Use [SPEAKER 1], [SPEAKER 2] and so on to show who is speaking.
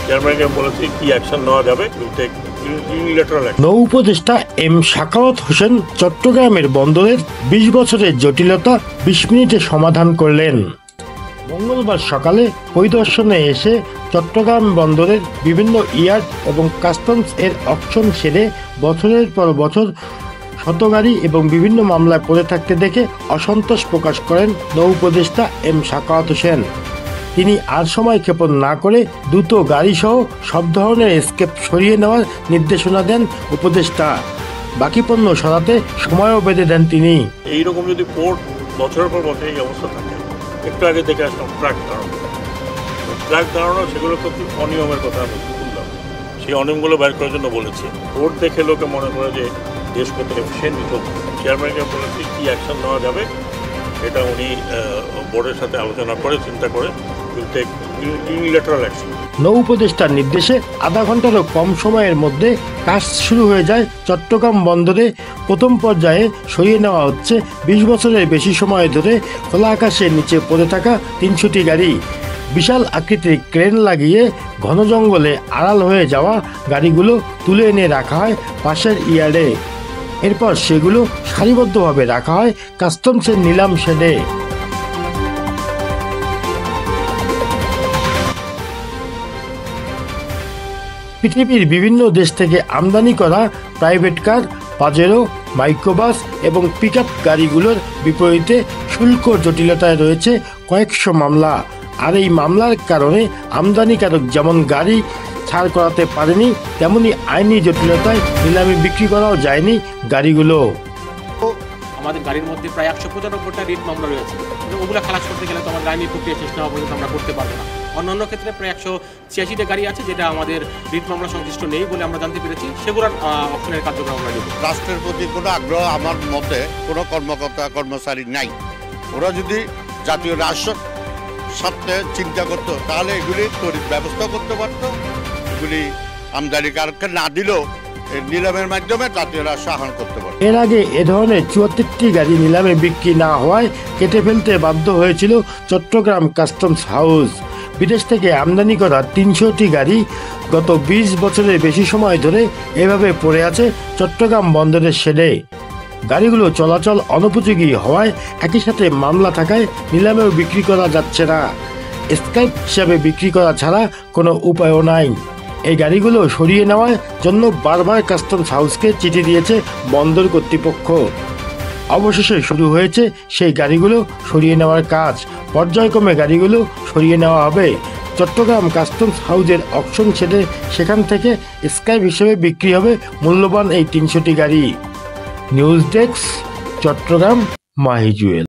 [SPEAKER 1] চেয়ারম্যানকে বলেছি কি অ্যাকশন নেওয়া যাবে,
[SPEAKER 2] নৌ উপদেষ্টা এম সাখাওয়াত হোসেন চট্টগ্রামের বন্দরের ২০ বছরের জটিলতা ২০ মিনিটে সমাধান করলেন। মঙ্গলবার সকালে পরিদর্শনে এসে চট্টগ্রাম বন্দরের বিভিন্ন ইয়ার্ড এবং কাস্টমস এর অকশন সেরে বছরের পর বছর শত গাড়ি এবং বিভিন্ন মামলায় পড়ে থাকতে দেখে অসন্তোষ প্রকাশ করেন নৌ উপদেষ্টা এম সাখাওয়াত হোসেন। তিনি আর সময় ক্ষেপণ না করে দ্রুত গাড়িসহ সব ধরনের স্কেপ সরিয়ে নেওয়ার নির্দেশনা দেন উপদেষ্টা। বাকি পণ্য সরাতে সময়ও বেঁধে দেন তিনি।
[SPEAKER 1] এইরকম যদি পোর্ট বছরের পর বছর এই অবস্থা থাকে, একটু আগে দেখে আসলাম ট্রাক দাঁড়ানো সেগুলো তো অনিয়মের কথা আমি বললাম, সেই অনিয়মগুলো বের করার জন্য বলেছি। পোর্ট দেখে লোকে মনে করে যে দেশ কত এফিসিয়েন্টলি চলছে। চেয়ারম্যানকে বলেছি কি অ্যাকশন নেওয়া যাবে, এটা উনি বোর্ডের সাথে আলোচনা করে চিন্তা করে
[SPEAKER 2] নৌ উপদেষ্টার নির্দেশে আধা ঘন্টারও কম সময়ের মধ্যে কাজ শুরু হয়ে যায় চট্টগ্রাম বন্দরে। প্রথম পর্যায়ে সরিয়ে নেওয়া হচ্ছে ২০ বছরের বেশি সময় ধরে খোলা আকাশের নিচে পড়ে থাকা ৩০০টি গাড়ি। বিশাল আকৃতির ক্রেন লাগিয়ে ঘন জঙ্গলে আড়াল হয়ে যাওয়া গাড়িগুলো তুলে এনে রাখা হয় পাশের ইয়ার্ডে। এরপর সেগুলো সারিবদ্ধভাবে রাখা হয় কাস্টমসের নিলাম শেডে। পৃথিবীর বিভিন্ন দেশ থেকে আমদানি করা প্রাইভেট কার, পাজেরো, মাইক্রোবাস এবং পিকআপ গাড়িগুলোর বিপরীতে শুল্ক জটিলতায় রয়েছে কয়েকশো মামলা। আর এই মামলার কারণে আমদানিকারক যেমন গাড়ি ছাড় করাতে পারেনি, তেমনি আইনি জটিলতায় নিলামে বিক্রি করাও যায়নি গাড়িগুলো।
[SPEAKER 3] আমাদের গাড়ির মধ্যে প্রায় ১৯৫টা রিট মামলা রয়েছে, ওগুলো খালাস করতে গেলে তো আমার গাড়ি প্রক্রিয়া শেষ না পর্যন্ত আমরা করতে পারবো না। অন্যান্য ক্ষেত্রে প্রায় ১৮৬টা গাড়ি আছে যেটা আমাদের রিট মামলা সংশ্লিষ্ট নেই বলে আমরা জানতে পেরেছি, সেগুলোর অপশনের কার্যক্রম আমরা নেব।
[SPEAKER 4] রাষ্ট্রের প্রতি কোনো আগ্রহ আমার মতে কোনো কর্মকর্তা কর্মচারী নাই। ওরা যদি জাতীয় রাষ্ট্র স্বার্থে চিন্তা করতো তাহলে এগুলি তড়িৎ ব্যবস্থা করতে পারতো। এগুলি আমদানিকারককে না দিলেও নিলামের মাধ্যমে জাতীয় রাষ্ট্র আহরণ করতে পারে।
[SPEAKER 2] এর আগে এ ধরনের ৭৪টি গাড়ি নিলামে বিক্রি না হওয়ায় কেটে ফেলতে বাধ্য হয়েছিল চট্টগ্রাম কাস্টমস হাউস। বিদেশ থেকে আমদানি করা ৩০০টি গাড়ি গত ২০ বছরের বেশি সময় ধরে এভাবে পড়ে আছে চট্টগ্রাম বন্দরের শেডে। গাড়িগুলো চলাচল অনুপযোগী হওয়ায় একই সাথে মামলা থাকায় নিলামেও বিক্রি করা যাচ্ছে না। স্ক্র্যাপ হিসাবে বিক্রি করা ছাড়া কোনো উপায়ও নাই। এই গাড়িগুলো সরিয়ে নেওয়ার জন্য বারবার কাস্টমস হাউসকে চিঠি দিয়েছে বন্দর কর্তৃপক্ষ। অবশেষে শুরু হয়েছে সেই গাড়িগুলো সরিয়ে নেওয়ার কাজ। পর্যায়ক্রমে গাড়িগুলো সরিয়ে নেওয়া হবে চট্টগ্রাম কাস্টমস হাউসের অকশন ছেড়ে। সেখান থেকে স্ক্র্যাপ হিসেবে বিক্রি হবে মূল্যবান এই ৩০০টি গাড়ি। News desk, Chittagong মাহিজুয়েল।